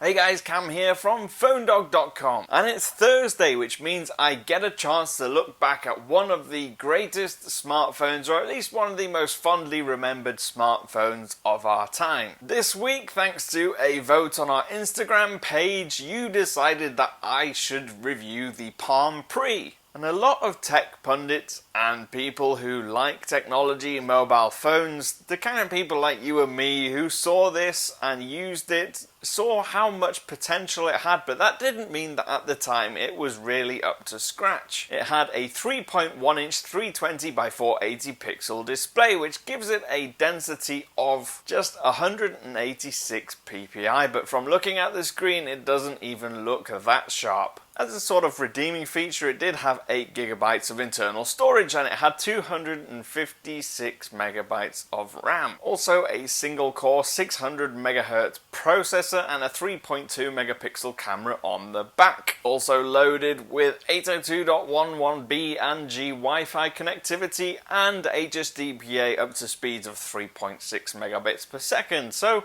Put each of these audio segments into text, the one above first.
Hey guys, Cam here from PhoneDog.com, and it's Thursday, which means I get a chance to look back at one of the greatest smartphones, or at least one of the most fondly remembered smartphones of our time. This week, thanks to a vote on our Instagram page, you decided that I should review the Palm Pre. And a lot of tech pundits and people who like technology and mobile phones, the kind of people like you and me who saw this and used it, saw how much potential it had, but that didn't mean that at the time it was really up to scratch. It had a 3.1 inch 320 by 480 pixel display, which gives it a density of just 186 ppi, but from looking at the screen it doesn't even look that sharp. As a sort of redeeming feature, it did have 8 gigabytes of internal storage and it had 256 megabytes of RAM. Also a single core 600 megahertz processor and a 3.2 megapixel camera on the back. Also loaded with 802.11b and G Wi-Fi connectivity and HSDPA up to speeds of 3.6 megabits per second. So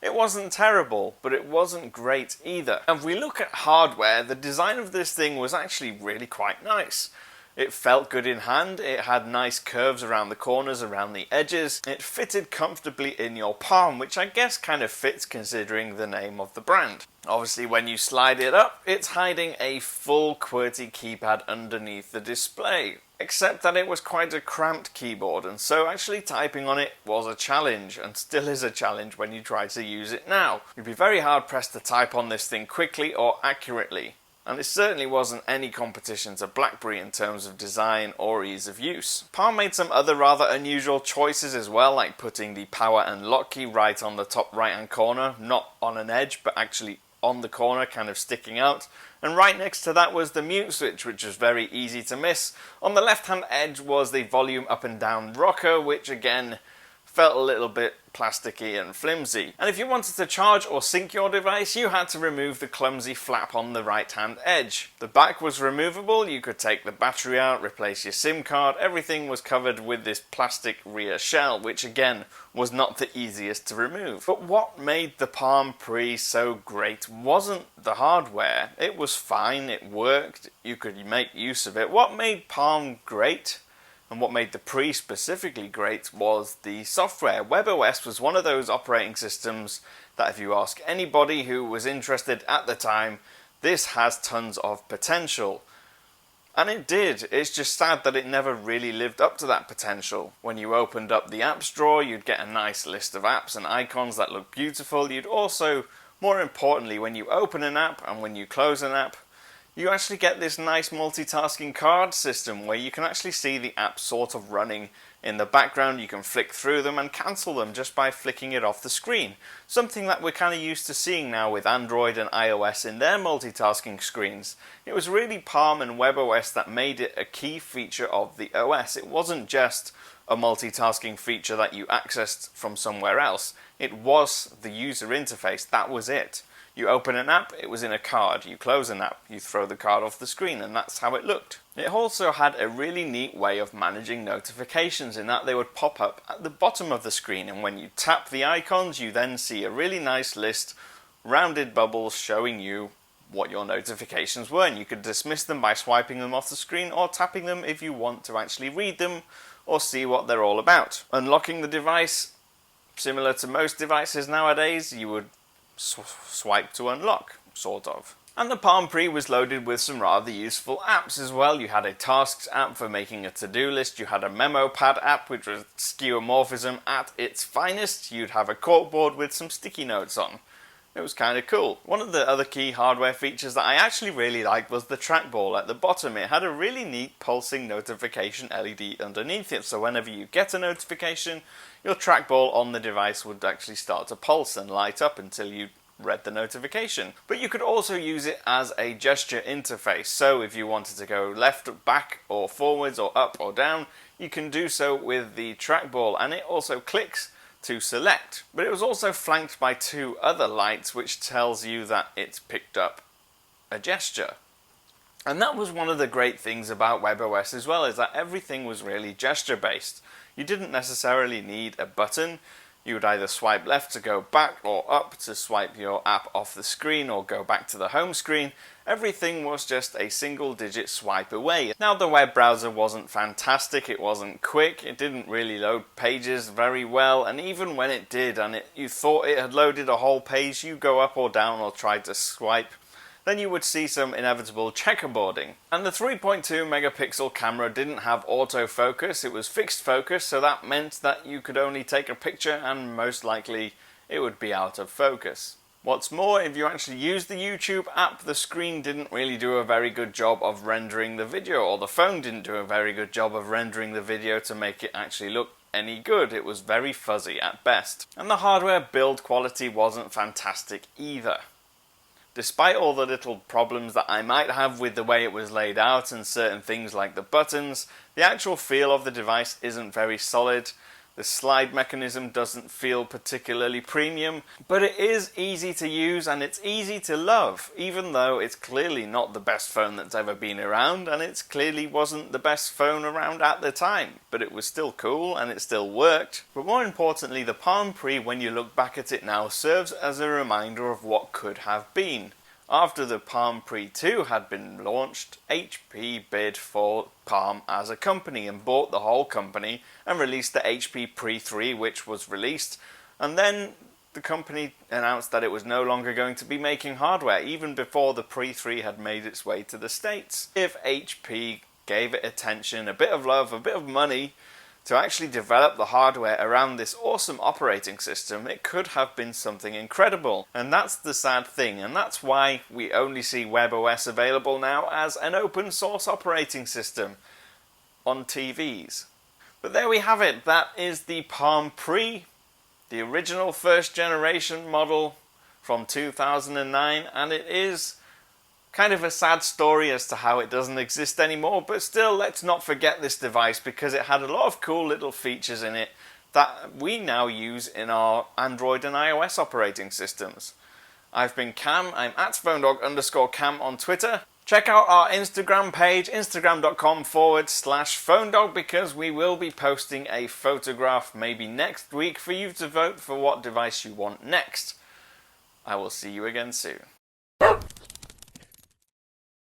it wasn't terrible, but it wasn't great either. And if we look at hardware, the design of this thing was actually really quite nice. It felt good in hand, it had nice curves around the corners, around the edges. It fitted comfortably in your palm, which I guess kind of fits considering the name of the brand. Obviously when you slide it up, it's hiding a full QWERTY keypad underneath the display. Except that it was quite a cramped keyboard, and so actually typing on it was a challenge, and still is a challenge when you try to use it now. You'd be very hard pressed to type on this thing quickly or accurately. And it certainly wasn't any competition to BlackBerry in terms of design or ease of use. Palm made some other rather unusual choices as well, like putting the power and lock key right on the top right hand corner, not on an edge but actually on the corner, kind of sticking out. And right next to that was the mute switch, which was very easy to miss. On the left hand edge was the volume up and down rocker, which again felt a little bit plasticky and flimsy. And if you wanted to charge or sync your device, you had to remove the clumsy flap on the right hand edge. The back was removable, you could take the battery out, replace your SIM card, everything was covered with this plastic rear shell, which again was not the easiest to remove. But what made the Palm Pre so great wasn't the hardware. It was fine, it worked, you could make use of it. What made Palm great, and what made the Pre specifically great, was the software. webOS was one of those operating systems that if you ask anybody who was interested at the time, this has tons of potential. And it did. It's just sad that it never really lived up to that potential. When you opened up the apps drawer, you'd get a nice list of apps and icons that look beautiful. You'd also, more importantly, when you open an app and when you close an app, you actually get this nice multitasking card system where you can actually see the app sort of running in the background. You can flick through them and cancel them just by flicking it off the screen. Something that we're kind of used to seeing now with Android and iOS in their multitasking screens. It was really Palm and webOS that made it a key feature of the OS. It wasn't just a multitasking feature that you accessed from somewhere else. It was the user interface. That was it. You open an app, it was in a card. You close an app, you throw the card off the screen, and that's how it looked. It also had a really neat way of managing notifications in that they would pop up at the bottom of the screen, and when you tap the icons, you then see a really nice list, rounded bubbles showing you what your notifications were, and you could dismiss them by swiping them off the screen or tapping them if you want to actually read them or see what they're all about. Unlocking the device, similar to most devices nowadays, you would swipe to unlock, sort of. And the Palm Pre was loaded with some rather useful apps as well. You had a tasks app for making a to-do list, you had a memo pad app which was skeuomorphism at its finest, you'd have a corkboard with some sticky notes on. It was kind of cool. One of the other key hardware features that I actually really liked was the trackball at the bottom. It had a really neat pulsing notification LED underneath it, so whenever you get a notification, your trackball on the device would actually start to pulse and light up until you read the notification. But you could also use it as a gesture interface, so if you wanted to go left, back, or forwards, or up or down, you can do so with the trackball, and it also clicks to select. But it was also flanked by 2 other lights which tells you that it's picked up a gesture. And that was one of the great things about webOS as well, is that everything was really gesture based. You didn't necessarily need a button. You would either swipe left to go back or up to swipe your app off the screen or go back to the home screen. Everything was just a single digit swipe away. Now the web browser wasn't fantastic, it wasn't quick, it didn't really load pages very well, and even when it did and you thought it had loaded a whole page, you go up or down or try to swipe, then you would see some inevitable checkerboarding. And the 3.2 megapixel camera didn't have autofocus, it was fixed focus, so that meant that you could only take a picture and most likely it would be out of focus. What's more, if you actually used the YouTube app, the screen didn't really do a very good job of rendering the video, or the phone didn't do a very good job of rendering the video to make it actually look any good. It was very fuzzy at best. And the hardware build quality wasn't fantastic either. Despite all the little problems that I might have with the way it was laid out and certain things like the buttons, the actual feel of the device isn't very solid. The slide mechanism doesn't feel particularly premium, but it is easy to use and it's easy to love, even though it's clearly not the best phone that's ever been around, and it clearly wasn't the best phone around at the time, but it was still cool and it still worked. But more importantly, the Palm Pre, when you look back at it now, serves as a reminder of what could have been. After the Palm Pre 2 had been launched, HP bid for Palm as a company and bought the whole company and released the HP Pre 3, which was released, and then the company announced that it was no longer going to be making hardware, even before the Pre 3 had made its way to the States. If HP gave it attention, a bit of love, a bit of money, to actually develop the hardware around this awesome operating system, it could have been something incredible. And that's the sad thing, and that's why we only see webOS available now as an open source operating system on TVs. But there we have it. That is the Palm Pre, the original first generation model from 2009, and it is kind of a sad story as to how it doesn't exist anymore, but still, let's not forget this device because it had a lot of cool little features in it that we now use in our Android and iOS operating systems. I've been Cam, I'm at PhoneDog_Cam on Twitter. Check out our Instagram page, instagram.com/PhoneDog, because we will be posting a photograph maybe next week for you to vote for what device you want next. I will see you again soon.